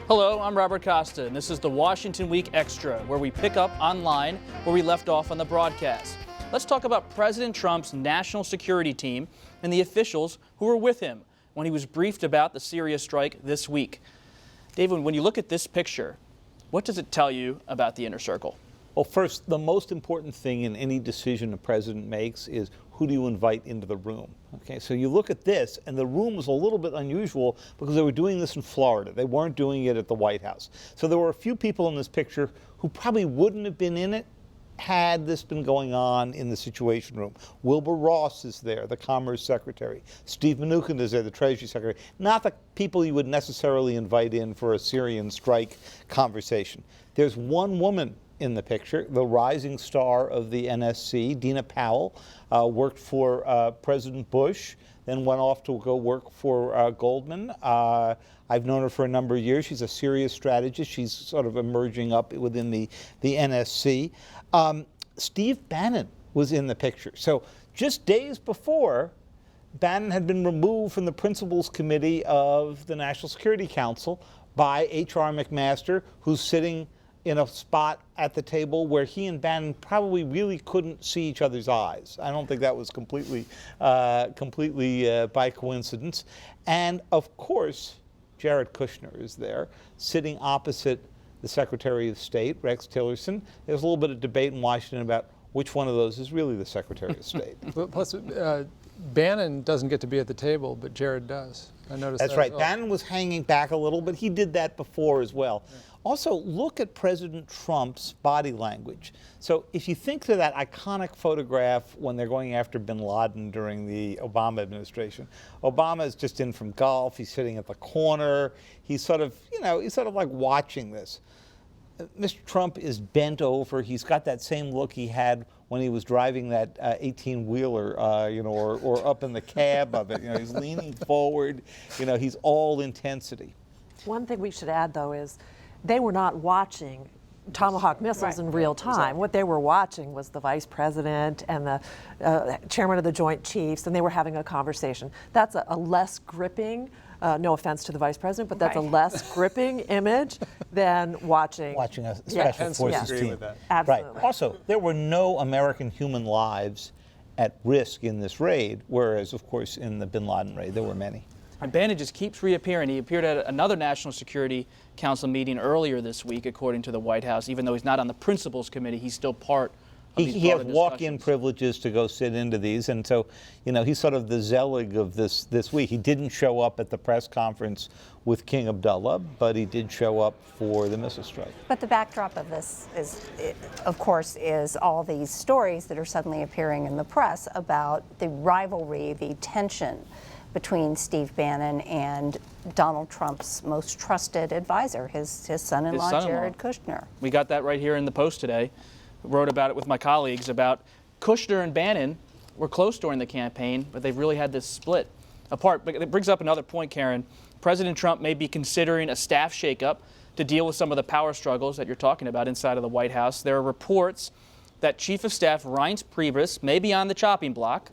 Hello, I'm Robert Costa, and this is the Washington Week Extra, where we pick up online where we left off on the broadcast. Let's talk about President Trump's national security team and the officials who were with him when he was briefed about the Syria strike this week. David, when you look at this picture, what does it tell you about the inner circle? Well, first, the most important thing in any decision a president makes is who do you invite into the room? Okay, so you look at this, and the room was a little bit unusual because they were doing this in Florida. They weren't doing it at the White House. So there were a few people in this picture who probably wouldn't have been in it had this been going on in the Situation Room. Wilbur Ross is there, the Commerce Secretary. Steve Mnuchin is there, the Treasury Secretary. Not the people you would necessarily invite in for a Syrian strike conversation. There's one woman in the picture, the rising star of the NSC, Dina Powell, worked for President Bush, then went off to go work for Goldman. I've known her for a number of years. She's a serious strategist. She's sort of emerging up within the NSC. Steve Bannon was in the picture. So just days before, Bannon had been removed from the Principals Committee of the National Security Council by H.R. McMaster, who's sitting in a spot at the table where he and Bannon probably really couldn't see each other's eyes. I don't think that was completely by coincidence. And of course, Jared Kushner is there, sitting opposite the Secretary of State, Rex Tillerson. There's a little bit of debate in Washington about which one of those is really the Secretary of State. Plus, Bannon doesn't get to be at the table, but Jared does. I noticed That's that. right. Bannon was hanging back a little, but he did that before as well. Yeah. Also, look at President Trump's body language. So if you think to that iconic photograph when they're going after bin Laden during the Obama administration, Obama is just in from golf. He's sitting at the corner. He's sort of like watching this. Mr. Trump is bent over. He's got that same look he had when he was driving that 18-wheeler, or up in the cab of it. He's leaning forward. He's all intensity. One thing we should add, though, is they were not watching Tomahawk missiles in real time. Exactly. What they were watching was the vice president and the chairman of the Joint Chiefs, and they were having a conversation. That's a less gripping, no offense to the vice president, but that's a less gripping image than watching a special forces team. With that. Absolutely. Right. Also, there were no American human lives at risk in this raid, whereas, of course, in the bin Laden raid, there were many. And Bannon just keeps reappearing. He appeared at another National Security Council meeting earlier this week, according to the White House. Even though he's not on the Principals Committee, he's still part of these He has walk-in privileges to go sit into these, and so, he's sort of the Zelig of this week. He didn't show up at the press conference with King Abdullah, but he did show up for the missile strike. But the backdrop of this of course, is all these stories that are suddenly appearing in the press about the rivalry, the tension between Steve Bannon and Donald Trump's most trusted advisor, his son-in-law, Jared Kushner. We got that right here in the Post today. Wrote about it with my colleagues about Kushner and Bannon were close during the campaign, but they've really had this split apart. But it brings up another point, Karen. President Trump may be considering a staff shakeup to deal with some of the power struggles that you're talking about inside of the White House. There are reports that Chief of Staff Reince Priebus may be on the chopping block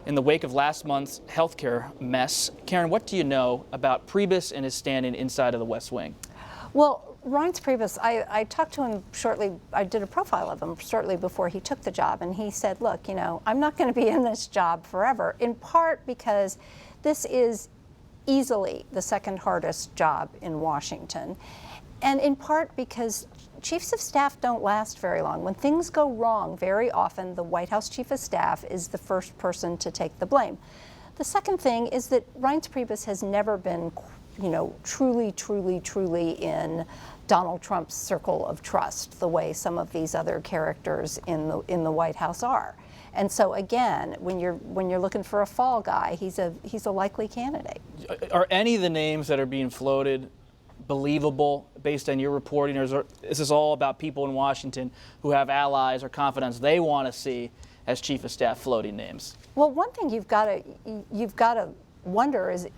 in the wake of last month's healthcare mess. Karen, what do you know about Priebus and his standing inside of the West Wing? Well, Reince Priebus, I talked to him shortly. I did a profile of him shortly before he took the job, and he said, look, I'm not going to be in this job forever, in part because this is easily the second hardest job in Washington, and in part because chiefs of staff don't last very long. When things go wrong, very often the White House chief of staff is the first person to take the blame. The second thing is that Reince Priebus has never been, truly in Donald Trump's circle of trust, the way some of these other characters in the White House are. And so again, when you're looking for a fall guy, he's a likely candidate. Are any of the names that are being floated believable based on your reporting, or is this all about people in Washington who have allies or confidants they want to see as chief of staff floating names? Well, one thing you've got to wonder is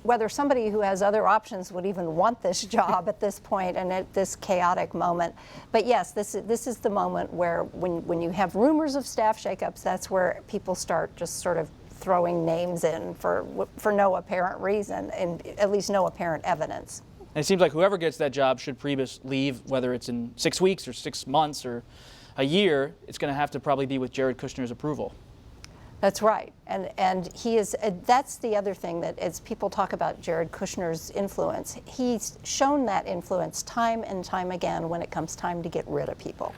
whether somebody who has other options would even want this job at this point and at this chaotic moment. But yes, this is the moment where when you have rumors of staff shakeups, that's where people start just sort of throwing names in for no apparent reason, and at least no apparent evidence. And it seems like whoever gets that job, should Priebus leave, whether it's in 6 weeks or 6 months or a year, it's going to have to probably be with Jared Kushner's approval. That's right, and he is. That's the other thing, that as people talk about Jared Kushner's influence, he's shown that influence time and time again when it comes time to get rid of people.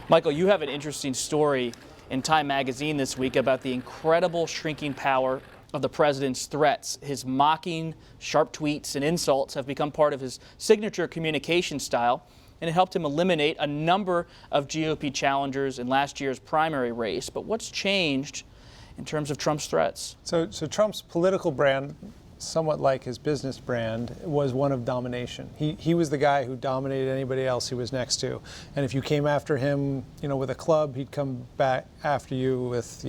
Michael, you have an interesting story in Time magazine this week about the incredible shrinking power of the president's threats. His mocking, sharp tweets and insults have become part of his signature communication style, and it helped him eliminate a number of GOP challengers in last year's primary race. But what's changed in terms of Trump's threats? So Trump's political brand, somewhat like his business brand, was one of domination. He was the guy who dominated anybody else he was next to. And if you came after him, with a club, he'd come back after you with,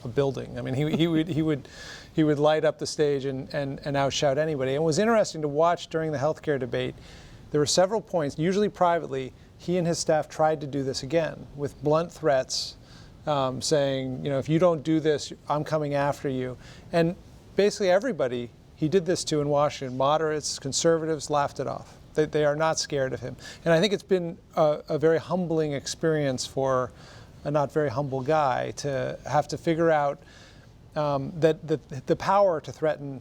a building. I mean, he would light up the stage and outshout anybody. And it was interesting to watch during the healthcare debate. There were several points, usually privately, he and his staff tried to do this again with blunt threats, saying, if you don't do this, I'm coming after you. And basically everybody he did this to in Washington, moderates, conservatives, laughed it off. They are not scared of him. And I think it's been a very humbling experience for a not very humble guy to have to figure out that the power to threaten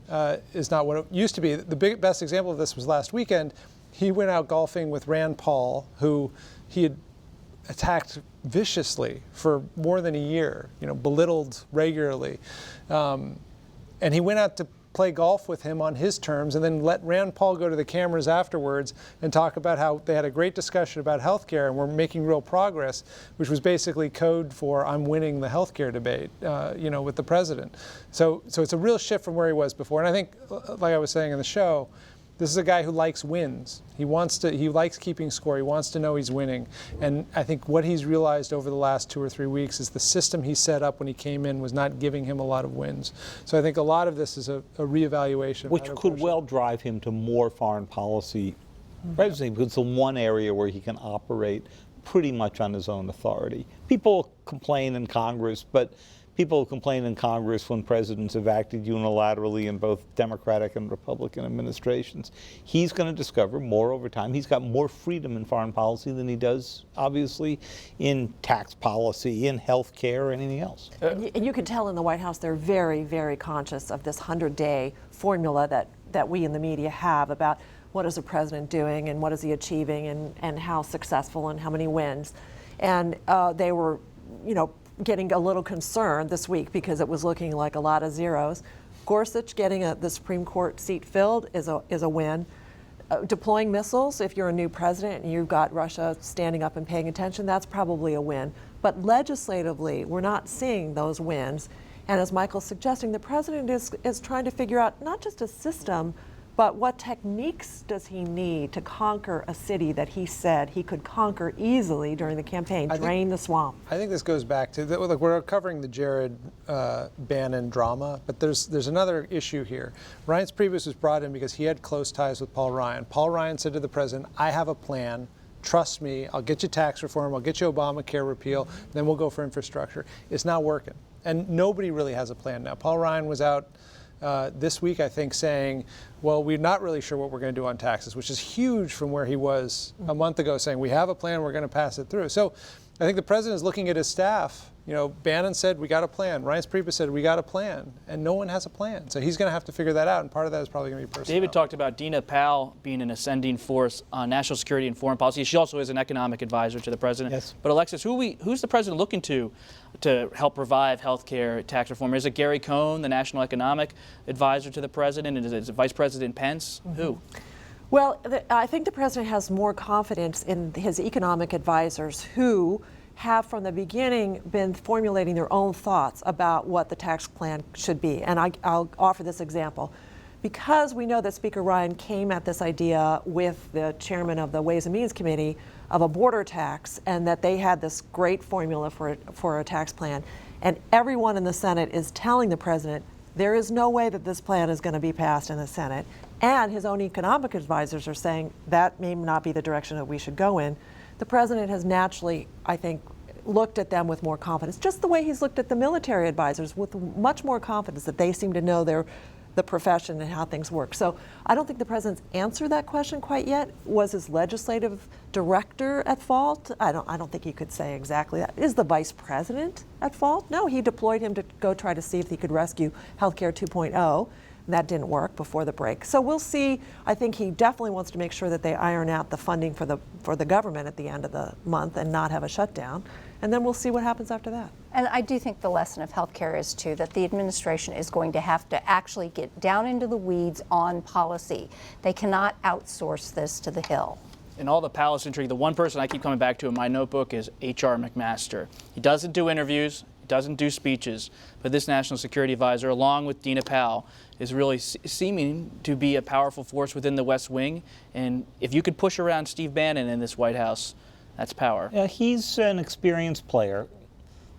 is not what it used to be. The best example of this was last weekend. He went out golfing with Rand Paul, who he had attacked viciously for more than a year, belittled regularly. And he went out to play golf with him on his terms and then let Rand Paul go to the cameras afterwards and talk about how they had a great discussion about healthcare and we're making real progress, which was basically code for I'm winning the healthcare debate, with the president. So it's a real shift from where he was before. And I think, like I was saying in the show, this is a guy who likes wins. He likes keeping score. He wants to know he's winning. And I think what he's realized over the last 2 or 3 weeks is the system he set up when he came in was not giving him a lot of wins. So I think a lot of this is a reevaluation. Which could well drive him to more foreign policy presidency, because it's the one area where he can operate pretty much on his own authority. People complain in Congress, but people complain in Congress when presidents have acted unilaterally in both Democratic and Republican administrations. He's going to discover more over time. He's got more freedom in foreign policy than he does, obviously, in tax policy, in health care, or anything else. And you can tell in the White House they're very, very conscious of this 100-day formula that we in the media have about what is the president doing and what is he achieving and how successful and how many wins. And they were, getting a little concerned this week because it was looking like a lot of zeros. Gorsuch getting the Supreme Court seat filled is a win. Deploying missiles, if you're a new president and you've got Russia standing up and paying attention, that's probably a win. But legislatively, we're not seeing those wins. And as Michael's suggesting, the president is trying to figure out not just a system, but what techniques does he need to conquer a city that he said he could conquer easily during the campaign, drain the swamp? I think this goes back to, look, we're covering the Jared Bannon drama, but there's another issue here. Reince Priebus was brought in because he had close ties with Paul Ryan. Paul Ryan said to the president, I have a plan. Trust me, I'll get you tax reform, I'll get you Obamacare repeal, then we'll go for infrastructure. It's not working. And nobody really has a plan now. Paul Ryan was out this week, I think, saying, well, we're not really sure what we're going to do on taxes, which is huge from where he was a month ago, saying we have a plan, we're going to pass it through. So I think the president is looking at his staff. Bannon said, we got a plan. Reince Priebus said, we got a plan. And no one has a plan. So he's going to have to figure that out. And part of that is probably going to be personnel. David talked about Dina Powell being an ascending force on national security and foreign policy. She also is an economic advisor to the president. Yes. But Alexis, who's the president looking to help revive health care, tax reform? Is it Gary Cohn, the national economic advisor to the president? And is it Vice President Pence? Mm-hmm. Who? Well, I think the president has more confidence in his economic advisors who have from the beginning been formulating their own thoughts about what the tax plan should be. And I'll offer this example. Because we know that Speaker Ryan came at this idea with the chairman of the Ways and Means Committee of a border tax, and that they had this great formula for a tax plan, and everyone in the Senate is telling the president there is no way that this plan is going to be passed in the Senate, and his own economic advisors are saying that may not be the direction that we should go in. The president has naturally, I think, looked at them with more confidence, just the way he's looked at the military advisors with much more confidence that they seem to know their the profession and how things work. So I don't think the president's answered that question quite yet. Was his legislative director at fault? I don't think he could say exactly that. Is the vice president at fault? No, he deployed him to go try to see if he could rescue Healthcare 2.0. That didn't work before the break. So we'll see. I think he definitely wants to make sure that they iron out the funding for the government at the end of the month and not have a shutdown. And then we'll see what happens after that. And I do think the lesson of healthcare is, too, that the administration is going to have to actually get down into the weeds on policy. They cannot outsource this to the Hill. In all the palace intrigue, the one person I keep coming back to in my notebook is H.R. McMaster. He doesn't do interviews, he doesn't do speeches, but this national security advisor, along with Dina Powell, is really seeming to be a powerful force within the West Wing. And if you could push around Steve Bannon in this White House, that's power. Yeah, he's an experienced player.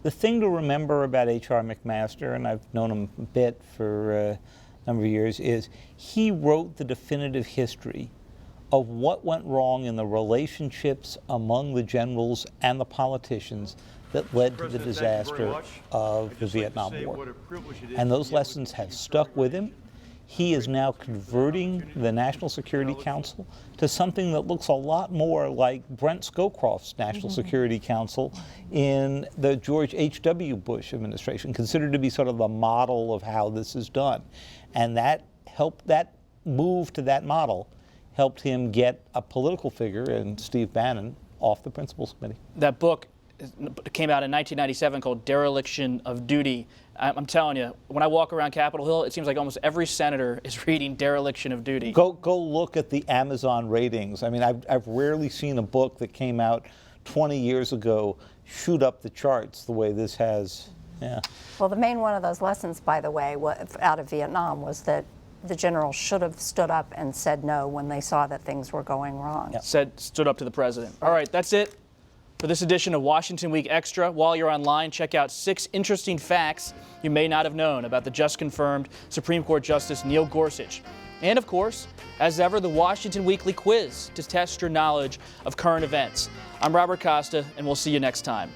The thing to remember about H.R. McMaster, and I've known him a bit for a number of years, is he wrote the definitive history of what went wrong in the relationships among the generals and the politicians that led to the disaster of the Vietnam War. And those lessons have stuck with him. He is now converting the National Security Council to something that looks a lot more like Brent Scowcroft's National Security Council in the George H.W. Bush administration, considered to be sort of the model of how this is done. And that move to that model helped him get a political figure in Steve Bannon off the Principals Committee. That book came out in 1997 called Dereliction of Duty. I'm telling you, when I walk around Capitol Hill, it seems like almost every senator is reading Dereliction of Duty. Go look at the Amazon ratings. I mean, I've rarely seen a book that came out 20 years ago shoot up the charts the way this has. Yeah. Well, the main one of those lessons, by the way, out of Vietnam was that the generals should have stood up and said no when they saw that things were going wrong. Stood up to the president. All right, that's it for this edition of Washington Week Extra. While you're online, check out 6 interesting facts you may not have known about the just confirmed Supreme Court Justice Neil Gorsuch. And of course, as ever, the Washington Weekly Quiz to test your knowledge of current events. I'm Robert Costa, and we'll see you next time.